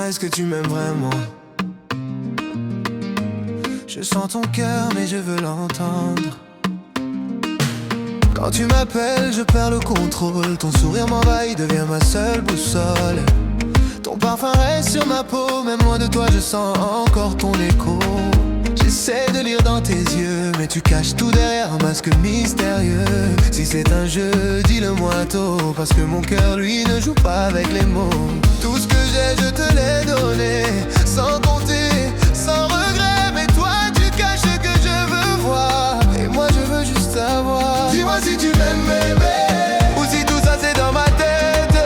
est-ce que tu m'aimes vraiment? Je sens ton cœur mais je veux l'entendre. Quand tu m'appelles je perds le contrôle. Ton sourire m'envahit, devient ma seule boussole. Ton parfum reste sur ma peau, même loin de toi je sens encore ton écho. J'essaie de lire dans tes yeux, mais tu caches tout derrière un masque mystérieux. Si c'est un jeu, dis-le-moi tôt, parce que mon cœur lui ne joue pas avec les mots. Tout ce que j'ai je te l'ai donné, sans compter, sans regret. Mais toi tu caches ce que je veux voir, et moi je veux juste savoir. Dis-moi si tu m'aimes bébé, ou si tout ça c'est dans ma tête.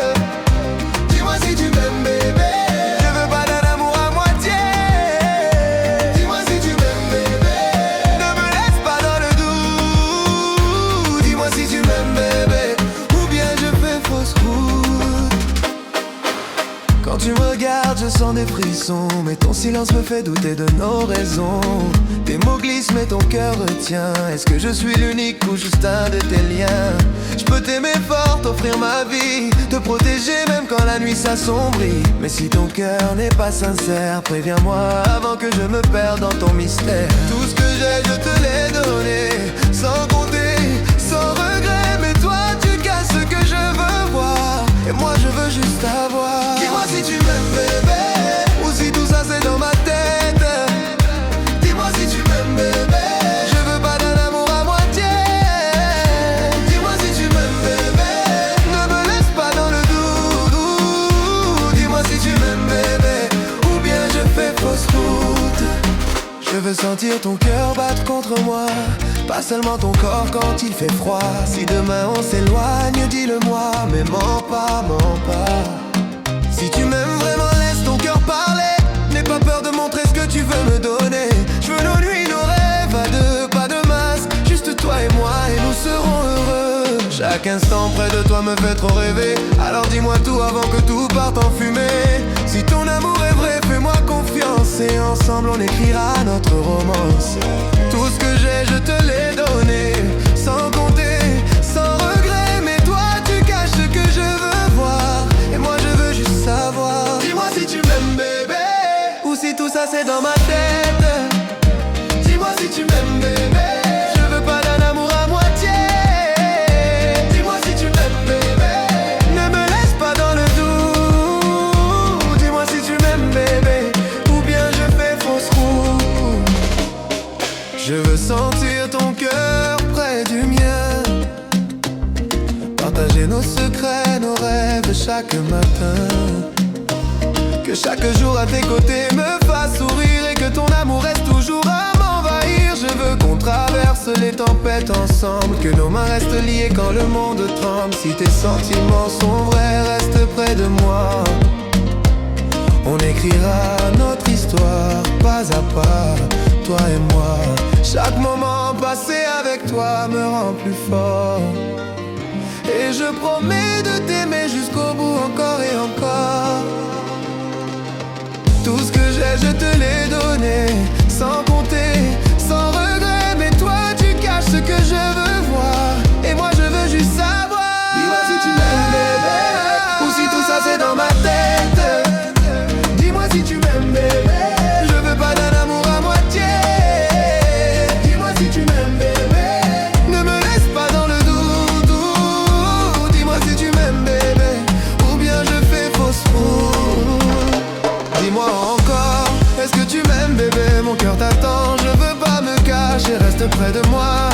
Dis-moi si tu m'aimes bébé, je veux pas d'un amour à moitié. Dis-moi si tu m'aimes bébé, ne me laisse pas dans le doute. Dis-moi si tu m'aimes bébé, ou bien je fais fausse route. Quand tu me regardes je sens des frissons, mais ton silence me fait douter de nos raisons. Tes mots glissent mais ton cœur retient. Est-ce que je suis l'unique ou juste un de tes liens? Je peux t'aimer fort, t'offrir ma vie, te protéger même quand la nuit s'assombrit. Mais si ton cœur n'est pas sincère, préviens-moi avant que je me perde dans ton mystère. Tout ce que j'ai je te l'ai donné, sans compter, sans regret. Mais toi tu casses ce que je veux voir, et moi je veux juste avoir. Dis-moi si tu m'aimes bébé, ou si tout ça c'est dans ma tête. Dis-moi si tu m'aimes bébé, je veux pas d'un amour à moitié. Dis-moi si tu m'aimes bébé, ne me laisse pas dans le doute. Dis-moi si tu m'aimes bébé, ou bien je fais fausse route. Je veux sentir ton cœur battre contre moi, pas seulement ton corps quand il fait froid. Si demain on s'éloigne, dis-le-moi, mais mens pas, mens pas. Si tu m'aimes vraiment, laisse ton cœur parler. N'aie pas peur de montrer ce que tu veux me donner. Je veux nos nuits, nos rêves à deux, pas de masque, juste toi et moi et nous serons heureux. Chaque instant près de toi me fait trop rêver. Alors dis-moi tout avant que tout parte en fumée. Si ton amour est vrai, fais-moi confiance, et ensemble on écrira notre romance. Tout ce que j'ai, je te l'ai donné, sans compter, sans regret. Mais toi tu caches ce que je veux voir, et moi je veux juste savoir. Dis-moi si tu m'aimes bébé, ou si tout ça c'est dans ma tête. Dis-moi si tu m'aimes bébé, je veux pas d'un amour à moitié. Dis-moi si tu m'aimes bébé, ne me laisse pas dans le doute. Dis-moi si tu m'aimes bébé, ou bien je fais fausse route. Je veux sentir ton cœur près du mien, partager nos secrets, nos rêves chaque matin. Que chaque jour à tes côtés me fasse sourire, et que ton amour reste toujours à m'envahir. Je veux qu'on traverse les tempêtes ensemble, que nos mains restent liées quand le monde tremble. Si tes sentiments sont vrais, reste près de moi. On écrira notre histoire pas à pas, toi et moi. Chaque moment passé avec toi me rend plus fort, et je promets de t'aimer jusqu'au bout, encore et encore. Tout ce que j'ai, je te l'ai donné, sans compter, sans regret. Mais toi tu caches ce que je veux voir, et moi je veux juste savoir. Dis-moi si tu m'aimes bébé, ou si tout ça c'est dans ma tête. Dis-moi si tu m'aimes bébé, je veux pas d'un amour à moitié. Dis-moi si tu m'aimes bébé, ne me laisse pas dans le doute. Dis-moi si tu m'aimes bébé, ou bien je fais fausse route. Dis-moi encore, est-ce que tu m'aimes bébé? Mon cœur t'attend, je veux pas me cacher, reste près de moi.